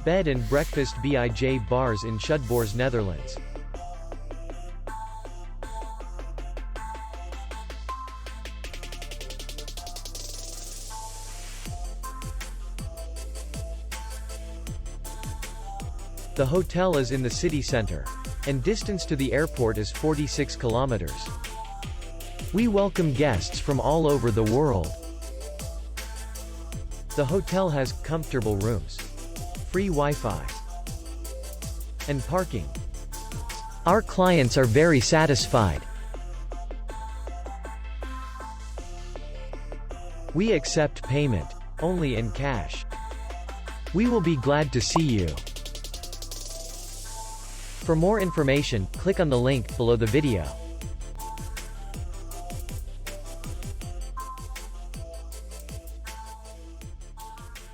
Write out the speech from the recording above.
Bed and Breakfast Bij Baars in Schuddebeurs, Netherlands. The hotel is in the city center, and distance to the airport is 46 kilometers. We welcome guests from all over the world. The hotel has comfortable rooms, free Wi-Fi, and parking. Our clients are very satisfied. We accept payment only in cash. We will be glad to see you. For more information, click on the link below the video.